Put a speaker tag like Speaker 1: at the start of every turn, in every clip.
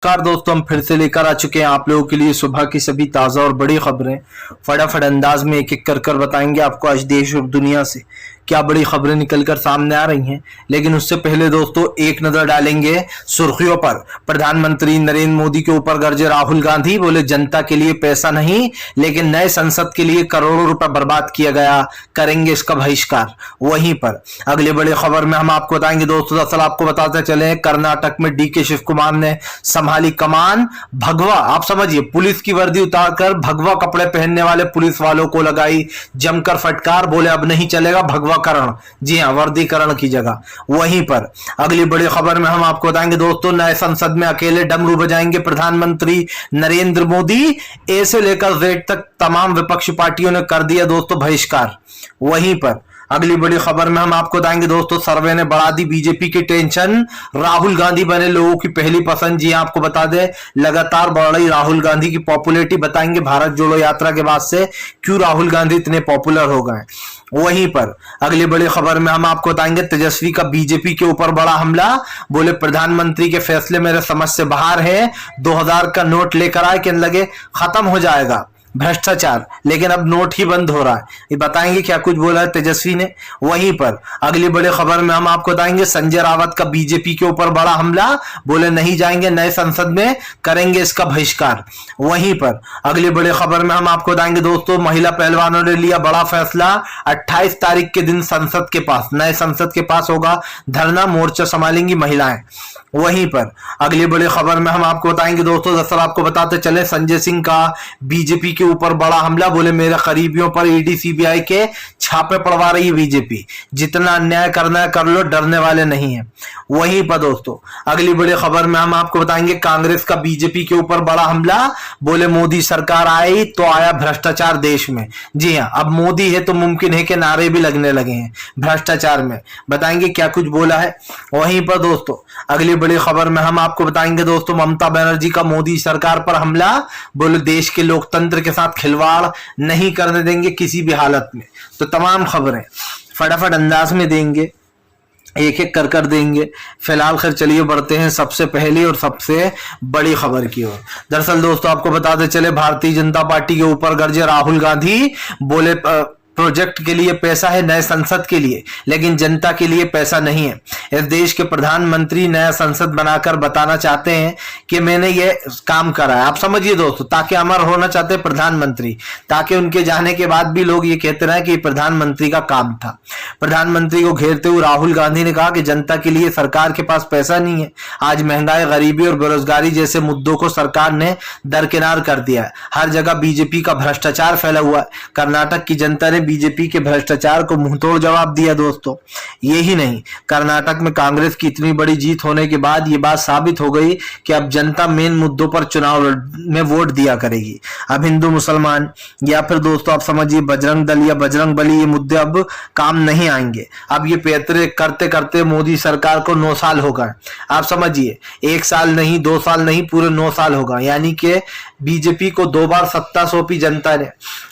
Speaker 1: नमस्कार दोस्तों, हम फिर से लेकर आ चुके हैं आप लोगों के लिए सुबह की सभी ताज़ा और बड़ी खबरें। फटाफट अंदाज में एक एक कर बताएंगे आपको आज देश और दुनिया से क्या बड़ी खबरें निकलकर सामने आ रही हैं। लेकिन उससे पहले दोस्तों एक नजर डालेंगे सुर्खियों पर। प्रधानमंत्री नरेंद्र मोदी के ऊपर गरजे राहुल गांधी, बोले जनता के लिए पैसा नहीं लेकिन नए संसद के लिए करोड़ों रुपए बर्बाद किया गया, करेंगे इसका बहिष्कार। वहीं पर अगली बड़ी खबर में हम आपको बताएंगे दोस्तों, दरअसल आपको बताते चले कर्नाटक में डीके शिव कुमार ने संभाली कमान। भगवा, आप समझिए, पुलिस की वर्दी उतारकर भगवा कपड़े पहनने वाले पुलिस वालों को लगाई जमकर फटकार, बोले अब नहीं चलेगा भगवाकरण। जी हां, वर्दीकरण की जगह। वहीं पर अगली बड़ी खबर में हम आपको बताएंगे दोस्तों, नए संसद में अकेले डमरू बजाएंगे प्रधानमंत्री नरेंद्र मोदी। ए से लेकर जेड तक तमाम विपक्षी पार्टियों ने कर दिया दोस्तों बहिष्कार। वहीं पर अगली बड़ी खबर में हम आपको बताएंगे दोस्तों, सर्वे ने बढ़ा दी बीजेपी की टेंशन, राहुल गांधी बने लोगों की पहली पसंद। जी आपको बता दें, लगातार बढ़ रही राहुल गांधी की पॉपुलैरिटी। बताएंगे भारत जोड़ो यात्रा के बाद से क्यों राहुल गांधी इतने पॉपुलर हो गए। वहीं पर अगली बड़ी खबर में हम आपको बताएंगे, तेजस्वी का बीजेपी के ऊपर बड़ा हमला, बोले प्रधानमंत्री के फैसले मेरे समझ से बाहर है। 2000 का नोट लेकर आए कि लगे खत्म हो जाएगा भ्रष्टाचार, लेकिन अब नोट ही बंद हो रहा है। ये बताएंगे क्या कुछ बोला है तेजस्वी ने। वहीं पर अगली बड़ी खबर में हम आपको बताएंगे, संजय रावत का बीजेपी के ऊपर बड़ा हमला, बोले नहीं जाएंगे नए संसद में, करेंगे इसका बहिष्कार। वहीं पर अगली बड़ी खबर में हम आपको बताएंगे दोस्तों, महिला पहलवानों ने लिया बड़ा फैसला। 28 तारीख के दिन संसद के पास, नए संसद के पास होगा धरना, मोर्चा संभालेंगी महिलाएं। वहीं पर अगली बड़ी खबर में हम आपको बताएंगे दोस्तों, दरअसल आपको बताते चले, संजय सिंह का बीजेपी के ऊपर बड़ा हमला, बोले मेरे करीबियों पर ईडी सीबीआई के छापे पड़वा रही है बीजेपी, जितना अन्याय करना है कर लो, डरने वाले नहीं है। वहीं पर दोस्तों अगली बड़ी खबर में हम आपको बताएंगे, कांग्रेस का बीजेपी के ऊपर बड़ा हमला, बोले मोदी सरकार आई तो आया भ्रष्टाचार देश में। जी हां, अब मोदी है तो मुमकिन है कि नारे भी लगने लगे हैं भ्रष्टाचार में। बताएंगे क्या कुछ बोला है। वहीं पर दोस्तों अगली बड़ी खबर में हम आपको बताएंगे दोस्तों, ममता बनर्जी का मोदी सरकार पर हमला, बोले देश के लोकतंत्र के साथ खिलवाड़ नहीं करने देंगे किसी भी हालत में। तो तमाम खबरें फटाफट अंदाज में देंगे, एक एक कर देंगे। फिलहाल खैर चलिए बढ़ते हैं सबसे पहली और सबसे बड़ी खबर की ओर। दरअसल दोस्तों आपको बताते चले, भारतीय जनता पार्टी के ऊपर गरजे राहुल गांधी, बोले प्रोजेक्ट के लिए पैसा है, नए संसद के लिए, लेकिन जनता के लिए पैसा नहीं है। इस देश के प्रधानमंत्री नया संसद बनाकर बताना चाहते हैं कि मैंने ये काम करा है। आप समझिए दोस्तों, ताकि अमर होना चाहते हैं प्रधानमंत्री, ताकि उनके जाने के बाद भी लोग ये कहते रहे कि प्रधानमंत्री का काम था। प्रधानमंत्री को घेरते हुए राहुल गांधी ने कहा कि जनता के लिए सरकार के पास पैसा नहीं है। आज महंगाई, गरीबी और बेरोजगारी जैसे मुद्दों को सरकार ने दरकिनार कर दिया है। हर जगह बीजेपी का भ्रष्टाचार फैला हुआ है। कर्नाटक की जनता ने बीजेपी के भ्रष्टाचार को मुंहतोड़ जवाब दिया दोस्तों। यही नहीं, कर्नाटक में कांग्रेस की इतनी बड़ी जीत होने के बाद ये बात साबित हो गई कि अब जनता मेन मुद्दों पर चुनाव में वोट दिया करेगी। अब हिंदू मुसलमान या फिर दोस्तों आप समझिए बजरंग दल या बजरंग बली, ये मुद्दे अब काम नहीं आएंगे। अब ये पैतरे करते करते मोदी सरकार को 9 साल हो गए। आप समझिए 1 साल नहीं, 2 साल नहीं, पूरे 9 साल हो गए। यानी कि बीजेपी को 2 बार सत्ता सौंपी जनता ने,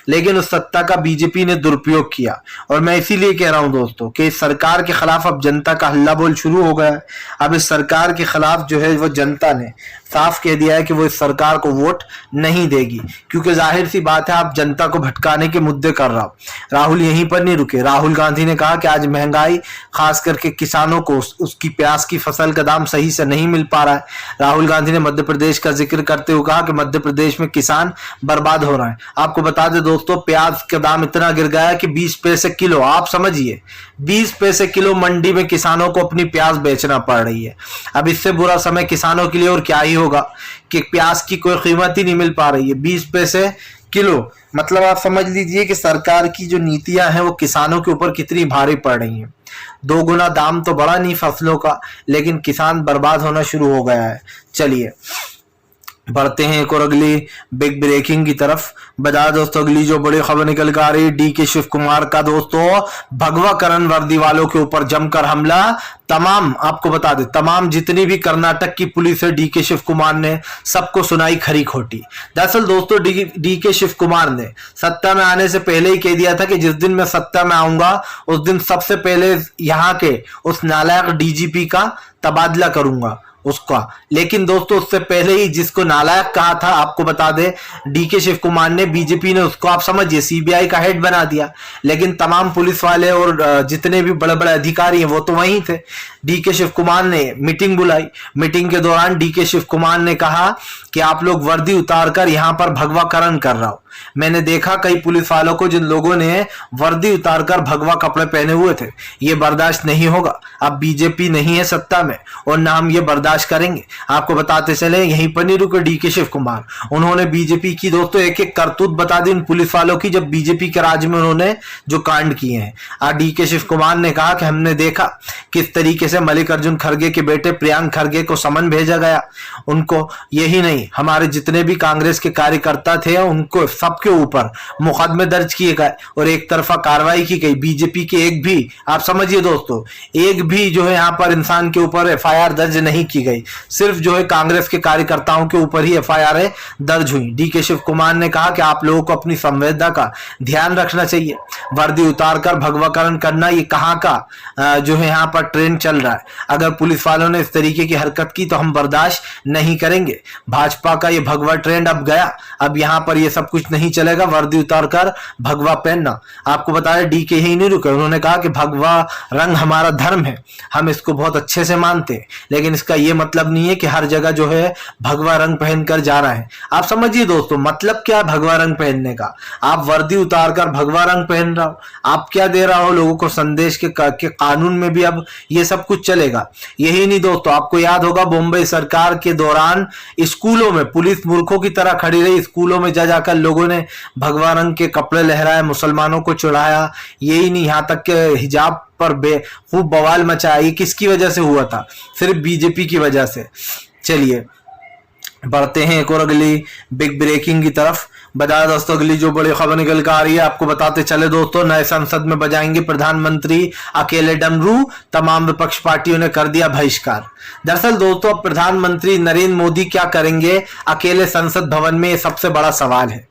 Speaker 1: लेकिन उस सत्ता का बीजेपी ने दुरुपयोग किया। और मैं इसीलिए कह रहा हूं दोस्तों कि इस सरकार के खिलाफ अब जनता का हल्ला बोल शुरू हो गया है। अब इस सरकार के खिलाफ जो है वो जनता ने साफ कह दिया है कि वो इस सरकार को वोट नहीं देगी, क्योंकि जाहिर सी बात है आप जनता को भटकाने के मुद्दे कर रहा हो। राहुल यहीं पर नहीं रुके। राहुल गांधी ने कहा कि आज महंगाई, खास करके किसानों को उसकी प्याज की फसल का दाम सही से नहीं मिल पा रहा है। राहुल गांधी ने मध्य प्रदेश का जिक्र करते हुए कहा कि मध्य प्रदेश में किसान बर्बाद हो रहे हैं। आपको बता दें दोस्तों, प्याज का दाम इतना गिर गया है कि 20 पैसे किलो, आप समझिए 20 पैसे किलो मंडी में किसानों को अपनी प्याज बेचना पड़ रही है। अब इससे बुरा समय किसानों के लिए और क्या ही होगा कि प्याज की कोई कीमत ही नहीं मिल पा रही है। 20 पैसे किलो, मतलब आप समझ लीजिए कि सरकार की जो नीतियां हैं वो किसानों के ऊपर कितनी भारी पड़ रही हैं। 2 गुना दाम तो बढ़ा नहीं फसलों का, लेकिन किसान बर्बाद होना शुरू हो गया है। चलिए बढ़ते हैं एक और अगली बिग ब्रेकिंग की तरफ। बता दोस्तों अगली जो बड़ी खबर निकल कर आ रही है, डीके शिव कुमार का दोस्तों भगवाकरण वर्दी वालों के ऊपर जमकर हमला। तमाम आपको बता दे, तमाम जितनी भी कर्नाटक की पुलिस है, डीके शिव कुमार ने सबको सुनाई खरी खोटी। दरअसल दोस्तों डीके शिव कुमार ने सत्ता में आने से पहले ही कह दिया था कि जिस दिन मैं सत्ता में आऊंगा उस दिन सबसे पहले यहाँ के उस नालायक डीजीपी का तबादला करूंगा। उसका। लेकिन दोस्तों उससे पहले ही जिसको नालायक कहा था, आपको बता दें, डीके शिव कुमार ने, बीजेपी ने उसको आप समझिए सीबीआई का हेड बना दिया। लेकिन तमाम पुलिस वाले और जितने भी बड़े बड़े अधिकारी हैं वो तो वहीं थे। डीके शिव कुमार ने मीटिंग बुलाई। मीटिंग के दौरान डीके शिव कुमार ने कहा कि आप लोग वर्दी उतारकर यहां पर भगवाकरण कर रहा हो। मैंने देखा कई पुलिस वालों को जिन लोगों ने वर्दी उतारकर भगवा कपड़े पहने हुए थे। ये बर्दाश्त नहीं होगा। अब बीजेपी नहीं है सत्ता में और ना हम ये बर्दाश्त करेंगे। आपको बताते चले, यहीं पर नहीं रुके डीके शिव कुमार, उन्होंने बीजेपी की दोस्तों एक एक करतूत बता दी उन पुलिस वालों की, जब बीजेपी के राज में उन्होंने जो कांड किए हैं। डीके शिव कुमार ने कहा कि हमने देखा किस तरीके से मल्लिकार्जुन खड़गे के बेटे प्रियांक खड़गे को समन भेजा गया। उनको, यही नहीं, हमारे जितने भी कांग्रेस के कार्यकर्ता थे उनको सबके ऊपर मुकदमे दर्ज किए गए और एक तरफा कार्रवाई की गई। बीजेपी के एक भी, आप समझिए दोस्तों, एक भी जो है यहाँ पर इंसान के ऊपर एफआईआर दर्ज नहीं की गई। सिर्फ जो है कांग्रेस के कार्यकर्ताओं के ऊपर ही एफआईआर दर्ज हुई। डीके शिव कुमार ने कहा कि आप लोगों को अपनी संवेदना का ध्यान रखना चाहिए। वर्दी उतारकर भगवाकरण करना ये कहाँ का जो है यहाँ पर ट्रेंड चल रहा है। अगर पुलिस वालों ने इस तरीके की हरकत की तो हम बर्दाश्त नहीं करेंगे। भाजपा का ये भगवा ट्रेंड अब गया। अब यहाँ पर ये सब कुछ नहीं चलेगा, वर्दी उतारकर भगवा पहनना। आपको बता दें डीके ही नहीं रुके, उन्होंने कहा कि भगवा रंग हमारा धर्म है, हम इसको बहुत अच्छे से मानते हैं, लेकिन इसका ये मतलब नहीं है कि हर जगह जो है भगवा रंग पहनकर जा रहा है। आप समझिए दोस्तों, मतलब क्या है भगवा रंग पहनने का? आप वर्दी उतारकर भगवा रंग पहन रहा हो, आप क्या दे रहा हो लोगों को संदेश के कानून में भी अब ये सब कुछ चलेगा। यही नहीं दोस्तों, आपको याद होगा बॉम्बे सरकार के दौरान स्कूलों में पुलिस मूर्खों की तरह खड़ी रही। स्कूलों में जा जाकर लोगों ने भगवा रंग के कपड़े लहराए, मुसलमानों को चढ़ाया। यही नहीं, यहाँ तक के हिजाब पर खूब बवाल मचाया। ये किसकी वजह से हुआ था? सिर्फ बीजेपी की वजह से। चलिए बढ़ते हैं एक और अगली बिग ब्रेकिंग की तरफ। बता दोस्तों अगली जो बड़ी खबर निकल कर आ रही है, आपको बताते चले दोस्तों, नए संसद में बजाएंगे प्रधानमंत्री अकेले डमरू, तमाम विपक्ष पार्टियों ने कर दिया बहिष्कार। दरअसल दोस्तों अब प्रधानमंत्री नरेंद्र मोदी क्या करेंगे अकेले संसद भवन में, ये सबसे बड़ा सवाल है।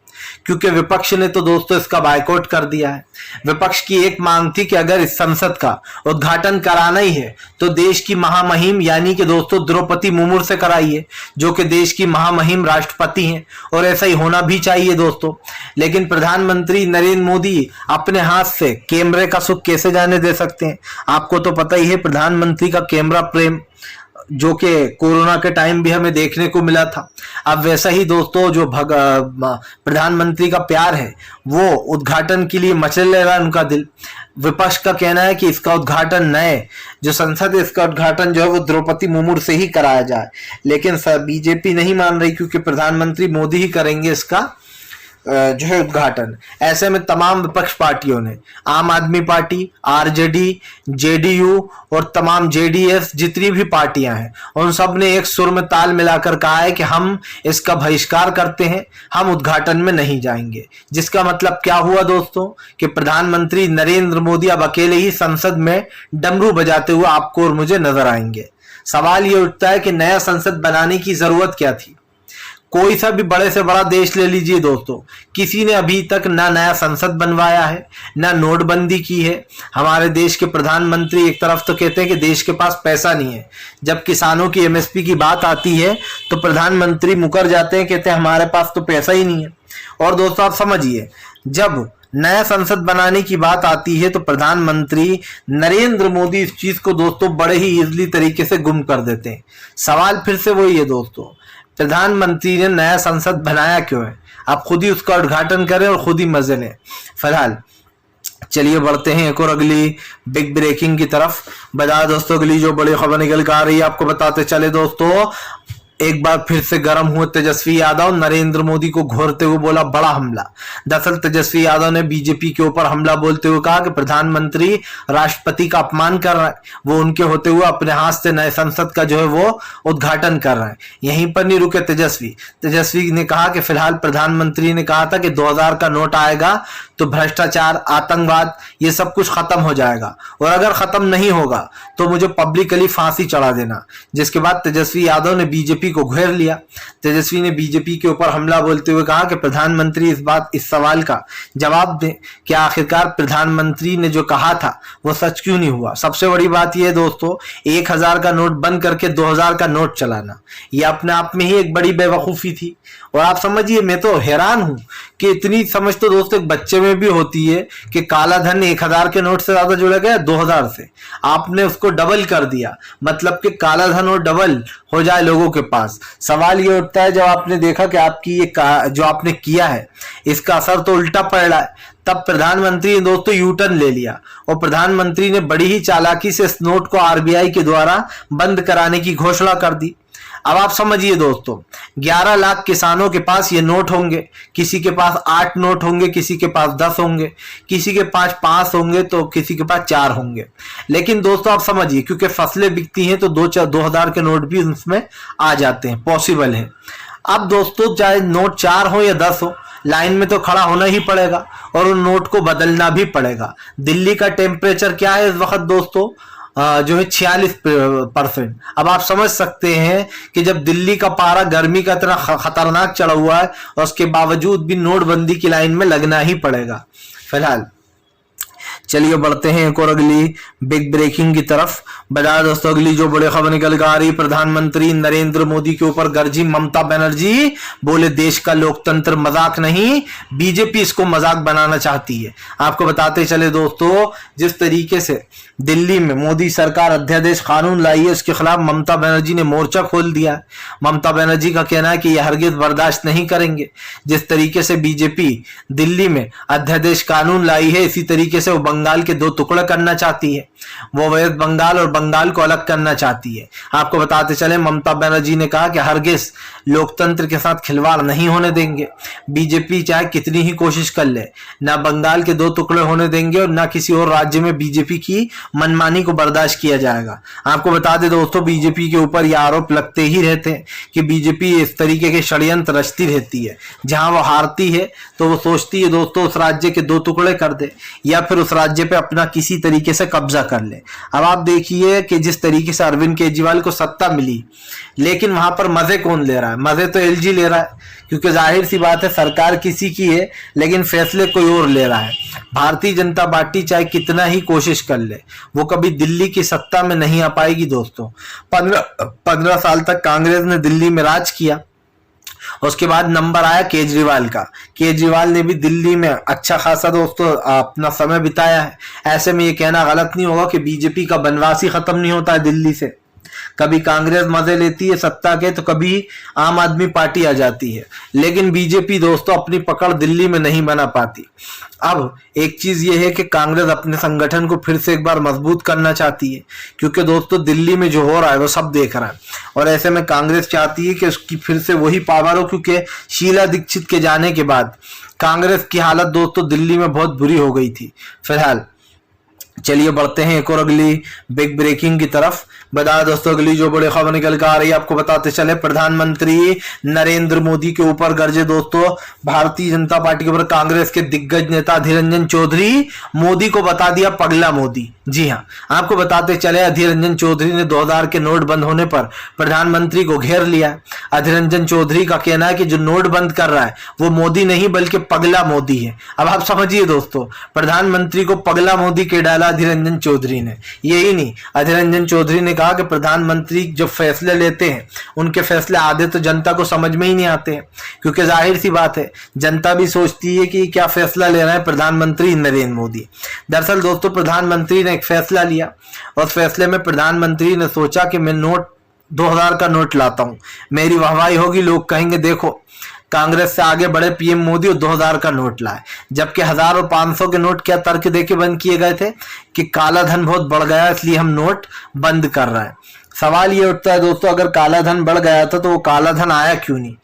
Speaker 1: क्योंकि विपक्ष ने तो दोस्तों इसका बायकॉट कर दिया है। विपक्ष की एक मांग थी कि अगर इस संसद का उद्घाटन कराना ही है तो देश की महामहिम यानी कि दोस्तों द्रौपदी मुर्मू से कराइए, जो कि देश की महामहिम राष्ट्रपति हैं, और ऐसा ही होना भी चाहिए दोस्तों। लेकिन प्रधानमंत्री नरेंद्र मोदी अपने हाथ से कैमरे का सुख कैसे जाने दे सकते हैं? आपको तो पता ही है प्रधानमंत्री का कैमरा प्रेम, जो कि कोरोना के टाइम भी हमें देखने को मिला था। अब वैसा ही दोस्तों जो प्रधानमंत्री का प्यार है वो उद्घाटन के लिए मचल ले रहा है उनका दिल। विपक्ष का कहना है कि इसका उद्घाटन नए जो संसद है इसका उद्घाटन जो है वो द्रौपदी मुर्मू से ही कराया जाए, लेकिन बीजेपी नहीं मान रही क्योंकि प्रधानमंत्री मोदी ही करेंगे इसका जो है उद्घाटन। ऐसे में तमाम विपक्ष पार्टियों ने, आम आदमी पार्टी, आरजेडी, जेडीयू और तमाम जेडीएस जितनी भी पार्टियां हैं उन सब ने एक सुर में ताल मिलाकर कहा है कि हम इसका बहिष्कार करते हैं, हम उद्घाटन में नहीं जाएंगे। जिसका मतलब क्या हुआ दोस्तों कि प्रधानमंत्री नरेंद्र मोदी अब अकेले ही संसद में डमरू बजाते हुए आपको और मुझे नजर आएंगे। सवाल ये उठता है कि नया संसद बनाने की जरूरत क्या थी? कोई सा भी बड़े से बड़ा देश ले लीजिए दोस्तों, किसी ने अभी तक ना नया संसद बनवाया है, ना नोटबंदी की है। हमारे देश के प्रधानमंत्री एक तरफ तो कहते हैं कि देश के पास पैसा नहीं है, जब किसानों की एमएसपी की बात आती है तो प्रधानमंत्री मुकर जाते हैं, कहते हैं हमारे पास तो पैसा ही नहीं है। और दोस्तों आप समझिए, जब नया संसद बनाने की बात आती है तो प्रधानमंत्री नरेंद्र मोदी इस चीज को दोस्तों बड़े ही इजली तरीके से गुम कर देते हैं। सवाल फिर से वही है दोस्तों, प्रधानमंत्री ने नया संसद बनाया क्यों है? आप खुद ही उसका उद्घाटन करें और खुद ही मजे लें। फिलहाल चलिए बढ़ते हैं एक और अगली बिग ब्रेकिंग की तरफ। बता दोस्तों अगली जो बड़ी खबर निकल कर आ रही है, आपको बताते चले दोस्तों, एक बार फिर से गर्म हुए तेजस्वी यादव, नरेंद्र मोदी को घोरते हुए बोला बड़ा हमला। दरअसल तेजस्वी यादव ने बीजेपी के ऊपर हमला बोलते हुए कहा कि प्रधानमंत्री राष्ट्रपति का अपमान कर रहा है, वो उनके होते हुए अपने हाथ से नए संसद का जो है वो उद्घाटन कर रहा है। यहीं पर नहीं रुके तेजस्वी ने कहा कि फिलहाल प्रधानमंत्री ने कहा था कि 2000 का नोट आएगा तो भ्रष्टाचार, आतंकवाद ये सब कुछ खत्म हो जाएगा, और अगर खत्म नहीं होगा तो मुझे पब्लिकली फांसी चढ़ा देना। जिसके बाद तेजस्वी यादव ने बीजेपी बीजेपी को घेर लिया। तेजस्वी ने बीजेपी के ऊपर हमला बोलते हुए कहा कि प्रधानमंत्री इस सवाल का जवाब दें कि आखिरकार प्रधानमंत्री ने जो कहा था वो सच क्यों नहीं हुआ। सबसे बड़ी बात यह दोस्तों, 1000 का नोट बंद करके 2000 का नोट चलाना, यह अपने आप में ही एक बड़ी बेवकूफी थी। और आप समझिए, मैं तो हैरान हूं कि इतनी समझ तो दोस्तों एक बच्चे में भी होती है कि काला धन 1000 के नोट से ज्यादा जुड़ा गया 2000 से, आपने उसको डबल कर दिया, मतलब कि काला धन और डबल हो जाए लोगों के पास। सवाल ये उठता है, जब आपने देखा कि आपकी ये जो आपने किया है इसका असर तो उल्टा पड़ रहा है, तब प्रधानमंत्री ने दोस्तों यू टर्न ले लिया और प्रधानमंत्री ने बड़ी ही चालाकी से इस नोट को आरबीआई के द्वारा बंद कराने की घोषणा कर दी। अब आप समझिए दोस्तों, 11 लाख किसानों के पास ये नोट होंगे, किसी के पास 8 नोट होंगे, किसी के पास 10 होंगे, किसी के पास 5 होंगे तो किसी के पास 4 होंगे। लेकिन दोस्तों आप समझिए, क्योंकि फसलें बिकती हैं तो 2000 के नोट भी उसमें आ जाते हैं, पॉसिबल है। अब दोस्तों चाहे नोट 4 हो या 10 हो, लाइन में तो खड़ा होना ही पड़ेगा और उन नोट को बदलना भी पड़ेगा। दिल्ली का टेम्परेचर क्या है इस वक्त दोस्तों, जो है 46%। अब आप समझ सकते हैं कि जब दिल्ली का पारा गर्मी का इतना खतरनाक चढ़ा हुआ है और उसके बावजूद भी नोटबंदी की लाइन में लगना ही पड़ेगा। फिलहाल चलिए बढ़ते हैं एक और अगली बिग ब्रेकिंग की तरफ। बता दोस्तों, अगली जो बड़ी खबर निकल कर आ रही, प्रधानमंत्री नरेंद्र मोदी के ऊपर गरजी ममता बनर्जी, बोले देश का लोकतंत्र मजाक नहीं, बीजेपी इसको मजाक बनाना चाहती है। आपको बताते चले दोस्तों, जिस तरीके से दिल्ली में मोदी सरकार अध्यादेश कानून लाई है, उसके खिलाफ ममता बनर्जी ने मोर्चा खोल दिया है। ममता बनर्जी का कहना है कि यह हरगिज बर्दाश्त नहीं करेंगे। जिस तरीके से बीजेपी दिल्ली में अध्यादेश कानून लाई है, इसी तरीके से वो बंगाल के 2 टुकड़े करना चाहती है। वो वेस्ट बंगाल और बंगाल को अलग करना चाहती है। आपको बताते चले, ममता बनर्जी ने कहा कि हरगिज लोकतंत्र के साथ खिलवाड़ नहीं होने देंगे। बीजेपी चाहे कितनी ही कोशिश कर ले, ना बंगाल के 2 टुकड़े होने देंगे और ना किसी और राज्य में बीजेपी की मनमानी को बर्दाश्त किया जाएगा। आपको बता दें दोस्तों, बीजेपी के ऊपर यह आरोप लगते ही रहते हैं कि बीजेपी इस तरीके के षड्यंत्र रचती रहती है। जहां वो हारती है तो वो सोचती है दोस्तों उस राज्य के 2 टुकड़े कर दे या फिर उस राज्य पे अपना किसी तरीके से कब्जा कर ले। अब आप देखिए कि जिस तरीके से अरविंद केजरीवाल को सत्ता मिली, लेकिन वहां पर मजे कौन ले रहा है? मजे तो एलजी ले रहा है, क्योंकि जाहिर सी बात है सरकार किसी की है लेकिन फैसले कोई और ले रहा है। भारतीय जनता पार्टी चाहे कितना ही कोशिश कर ले, वो कभी दिल्ली की सत्ता में नहीं आ पाएगी दोस्तों। 15 साल तक कांग्रेस ने दिल्ली में राज किया, उसके बाद नंबर आया केजरीवाल का। केजरीवाल ने भी दिल्ली में अच्छा खासा दोस्तों अपना समय बिताया है। ऐसे में ये कहना गलत नहीं होगा कि बीजेपी का बनवास ही खत्म नहीं होता है दिल्ली से। कभी कांग्रेस मजे लेती है सत्ता के तो कभी आम आदमी पार्टी आ जाती है, लेकिन बीजेपी दोस्तों अपनी पकड़ दिल्ली में नहीं बना पाती। अब एक चीज ये है कि कांग्रेस अपने संगठन को फिर से एक बार मजबूत करना चाहती है, क्योंकि दोस्तों दिल्ली में जो हो रहा है वो सब देख रहा है और ऐसे में कांग्रेस चाहती है कि उसकी फिर से वही पावर हो, क्योंकि शीला दीक्षित के जाने के बाद कांग्रेस की हालत दोस्तों दिल्ली में बहुत बुरी हो गई थी। फिलहाल चलिए बढ़ते हैं एक और अगली बिग ब्रेकिंग की तरफ। बता दोस्तों, अगली जो बड़ी खबर निकल कर आ रही है, आपको बताते चले, प्रधानमंत्री नरेंद्र मोदी के ऊपर गरजे दोस्तों भारतीय जनता पार्टी के ऊपर कांग्रेस के दिग्गज नेता अधीर रंजन चौधरी। मोदी को बता दिया पगला मोदी। जी हाँ, आपको बताते चले, अधीर रंजन चौधरी ने 2000 के नोट बंद होने पर प्रधानमंत्री को घेर लिया। अधीर रंजन चौधरी का कहना है कि जो नोट बंद कर रहा है वो मोदी नहीं बल्कि पगला मोदी है। अब आप समझिए दोस्तों, प्रधानमंत्री को पगला मोदी के डाला अधीर रंजन चौधरी ने। यही नहीं, अधीर रंजन चौधरी ने कहा कि प्रधानमंत्री जो फैसले लेते हैं उनके फैसले आधे तो जनता को समझ में ही नहीं आते हैं, क्योंकि जाहिर सी बात है जनता भी सोचती है कि क्या फैसला ले रहे हैं प्रधानमंत्री नरेंद्र मोदी। दरअसल दोस्तों प्रधानमंत्री ने एक फैसला लिया और उस फैसले में प्रधानमंत्री ने सोचा कि मैं 2000 का नोट लाता हूं, मेरी वाहवाही होगी, लोग कहेंगे देखो कांग्रेस से आगे बड़े पीएम मोदी और 2000 का नोट लाए। जबकि 1000 और 500 के नोट क्या तर्क देके बंद किए गए थे कि काला धन बहुत बढ़ गया इसलिए हम नोट बंद कर रहे हैं। सवाल ये उठता है दोस्तों, अगर काला धन बढ़ गया था तो वो काला धन आया क्यों नहीं,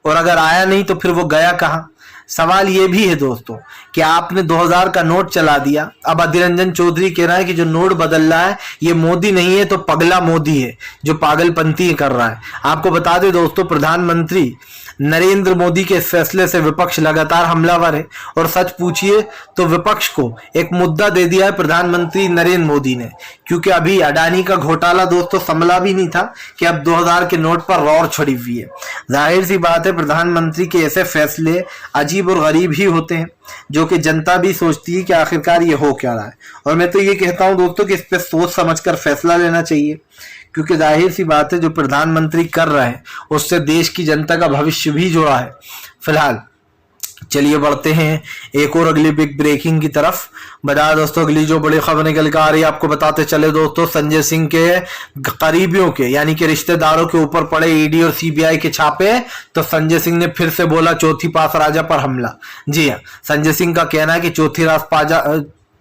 Speaker 1: और अगर आया नहीं तो फिर वो गया कहां? सवाल ये भी है दोस्तों कि आपने 2000 का नोट चला दिया। अब अधीर रंजन चौधरी कह रहा है कि जो नोट बदल रहा है ये मोदी नहीं है तो पगला मोदी है जो पागलपंती कर रहा है। आपको बता दें दोस्तों, प्रधानमंत्री नरेंद्र मोदी के इस फैसले से विपक्ष लगातार हमलावर है और सच पूछिए तो विपक्ष को एक मुद्दा दे दिया है प्रधानमंत्री नरेंद्र मोदी ने, क्योंकि अभी अडानी का घोटाला दोस्तों संभला भी नहीं था कि अब 2000 के नोट पर रौर छड़ी हुई है। जाहिर सी बात है प्रधानमंत्री के ऐसे फैसले अजीब और गरीब ही होते हैं, जो कि जनता भी सोचती है कि आखिरकार ये हो क्या रहा है। और मैं तो ये कहता हूं दोस्तों कि इस पर सोच समझकर फैसला लेना चाहिए, क्योंकि जाहिर सी बात है जो प्रधानमंत्री कर रहे हैं उससे देश की जनता का भविष्य भी जुड़ा है। फिलहाल चलिए बढ़ते हैं एक और अगली बिग ब्रेकिंग की तरफ। बता दोस्तों अगली जो बड़ी खबर निकल कर आ रही है, आपको बताते चले दोस्तों, संजय सिंह के करीबियों के यानी कि रिश्तेदारों के ऊपर पड़े ईडी और सीबीआई के छापे, तो संजय सिंह ने फिर से बोला चौथी पास राजा पर हमला। जी हाँ, संजय सिंह का कहना है कि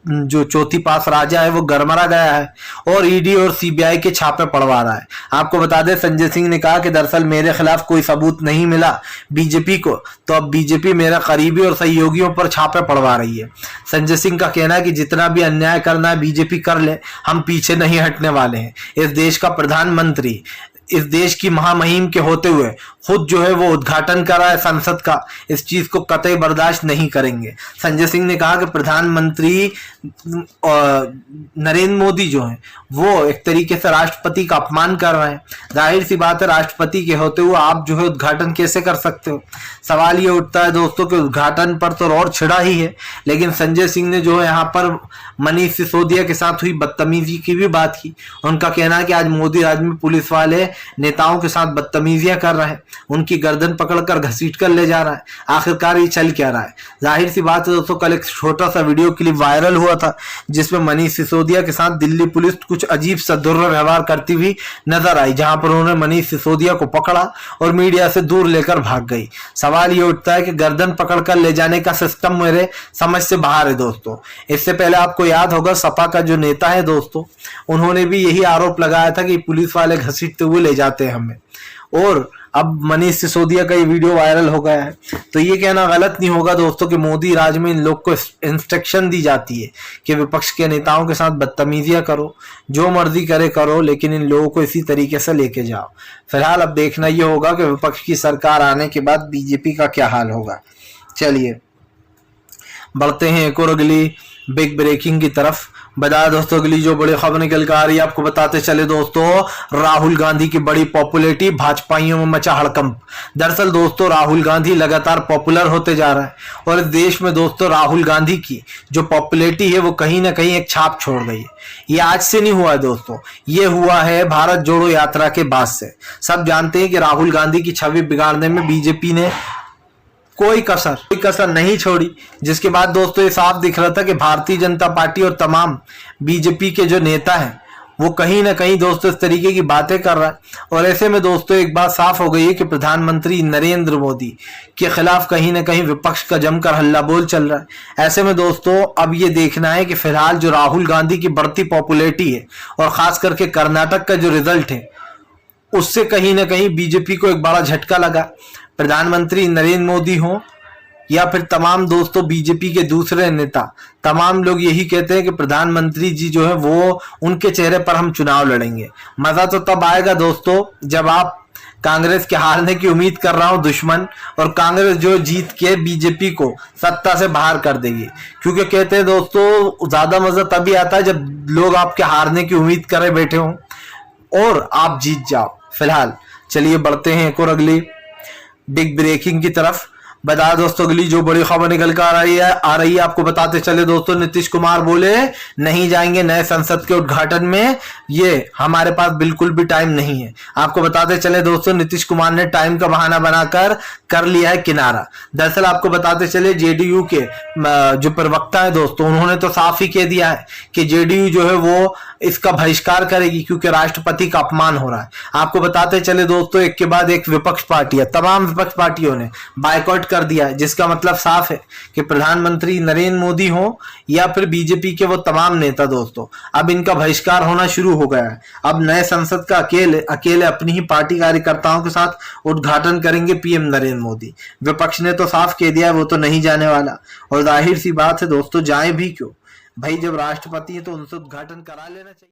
Speaker 1: चौथी पास राजा है वो गरमरा गया है और ईडी और सीबीआई के छापे पड़वा रहा है। आपको बता दें संजय सिंह ने कहा कि दरअसल मेरे खिलाफ कोई सबूत नहीं मिला बीजेपी को, तो अब बीजेपी मेरा करीबी और सहयोगियों पर छापे पड़वा रही है। संजय सिंह का कहना है कि जितना भी अन्याय करना है बीजेपी कर ले, हम पीछे नहीं हटने वाले हैं। इस देश का प्रधानमंत्री इस देश की महामहिम के होते हुए खुद जो है वो उद्घाटन करा है संसद का, इस चीज को कतई बर्दाश्त नहीं करेंगे। संजय सिंह ने कहा कि प्रधानमंत्री नरेंद्र मोदी जो है वो एक तरीके से राष्ट्रपति का अपमान कर रहे हैं। जाहिर सी बात है राष्ट्रपति के होते हुए आप जो है उद्घाटन कैसे कर सकते हो। सवाल ये उठता है दोस्तों कि उद्घाटन पर तो और छिड़ा ही है, लेकिन संजय सिंह ने जो है यहाँ पर मनीष सिसोदिया के साथ हुई बदतमीजी की भी बात की। उनका कहना है कि आज मोदी राज में पुलिस वाले नेताओं के साथ बदतमीजियां कर रहे हैं, उनकी गर्दन पकड़कर घसीट कर ले जा रहा है। आखिरकार ये चल क्या रहा है। जाहिर सी बात है दोस्तों, कल एक छोटा सा वीडियो क्लिप वायरल हुआ था जिसमें मनीष सिसोदिया के साथ दिल्ली पुलिस कुछ अजीब सा दुर्व्यवहार करती हुई नजर आई, जहां पर उन्होंने मनीष सिसोदिया को पकड़ा और मीडिया से दूर लेकर भाग गई। सवाल ये उठता है कि गर्दन पकड़कर ले जाने का सिस्टम मेरे समझ से बाहर है दोस्तों। इससे पहले आपको याद होगा सपा का जो नेता है दोस्तों, उन्होंने भी यही आरोप लगाया था कि पुलिस वाले घसीटते हुए ले जाते हैं हमें, और अब मनीष सिसोदिया का ये वीडियो वायरल हो गया है। तो ये कहना गलत नहीं होगा दोस्तों कि मोदी राज में इन लोग को इंस्ट्रक्शन दी जाती है कि विपक्ष के नेताओं के साथ बदतमीजियां करो, जो मर्जी करे करो, लेकिन इन लोगों को इसी तरीके से लेके जाओ। फिलहाल अब देखना ये होगा कि विपक्ष की सरकार आने के बाद बीजेपी का क्या हाल होगा। चलिए बढ़ते हैं एक और अगली बिग ब्रेकिंग की तरफ। बता दोस्तों अगली जो बड़ी खबर निकल कर आ रही है, आपको बताते चले दोस्तों, राहुल गांधी की बड़ी पॉपुलैरिटी, भाजपाइयों में मचा हड़कंप। दरअसल दोस्तों राहुल गांधी लगातार पॉपुलर होते जा रहा है और इस देश में दोस्तों राहुल गांधी की जो पॉपुलैरिटी है वो कहीं ना कहीं एक छाप छोड़ गई है। ये आज से नहीं हुआ है दोस्तों, ये हुआ है भारत जोड़ो यात्रा के बाद से। सब जानते हैं कि राहुल गांधी की छवि बिगाड़ने में बीजेपी ने कोई कसर नहीं छोड़ी, जिसके बाद दोस्तों ये साफ दिख रहा था कि भारतीय जनता पार्टी और तमाम बीजेपी के जो नेता हैं वो कहीं ना कहीं दोस्तों इस तरीके की बातें कर रहा है। और ऐसे में दोस्तों एक बात साफ हो गई है कि प्रधानमंत्री नरेंद्र मोदी के खिलाफ कहीं ना कहीं विपक्ष का जमकर हल्ला बोल चल रहा है। ऐसे में दोस्तों अब ये देखना है कि फिलहाल जो राहुल गांधी की बढ़ती पॉपुलैरिटी है और खास करके कर्नाटक का जो रिजल्ट है उससे कहीं ना कहीं बीजेपी को एक बड़ा झटका लगा। प्रधानमंत्री नरेंद्र मोदी हो या फिर तमाम दोस्तों बीजेपी के दूसरे नेता, तमाम लोग यही कहते हैं कि प्रधानमंत्री जी जो है वो उनके चेहरे पर हम चुनाव लड़ेंगे। मजा तो तब आएगा दोस्तों जब आप कांग्रेस के हारने की उम्मीद कर रहा हूं दुश्मन, और कांग्रेस जो जीत के बीजेपी को सत्ता से बाहर कर देगी। क्योंकि कहते हैं दोस्तों ज्यादा मजा तभी आता है जब लोग आपके हारने की उम्मीद करे बैठे हों और आप जीत जाओ। फिलहाल चलिए बढ़ते हैं एक और अगली बिग ब्रेकिंग की तरफ। बता दोस्तों अगली जो बड़ी खबर निकल कर आ रही है आपको बताते चले दोस्तों, नीतीश कुमार बोले नहीं जाएंगे नए संसद के उद्घाटन में, ये हमारे पास बिल्कुल भी टाइम नहीं है। आपको बताते चले दोस्तों नीतीश कुमार ने टाइम का बहाना बनाकर कर लिया है किनारा। दरअसल आपको बताते चले जेडीयू के जो प्रवक्ता है दोस्तों, उन्होंने तो साफ ही कह दिया है कि जेडीयू जो है वो इसका बहिष्कार करेगी क्योंकि राष्ट्रपति का अपमान हो रहा है। आपको बताते चले दोस्तों एक के बाद एक विपक्ष पार्टियां, तमाम विपक्ष पार्टियों ने बायकॉट कर दिया है, जिसका मतलब साफ है कि प्रधानमंत्री नरेंद्र मोदी हो या फिर बीजेपी के वो तमाम नेता दोस्तों अब इनका बहिष्कार होना शुरू हो गया है। अब नए संसद का अकेले अपनी ही पार्टी कार्यकर्ताओं के साथ उद्घाटन करेंगे पीएम नरेंद्र मोदी। विपक्ष ने तो साफ कह दिया है वो तो नहीं जाने वाला, और जाहिर सी बात है दोस्तों जाए भी क्यों भाई, जब राष्ट्रपति है तो उनसे उद्घाटन करा लेना चाहिए।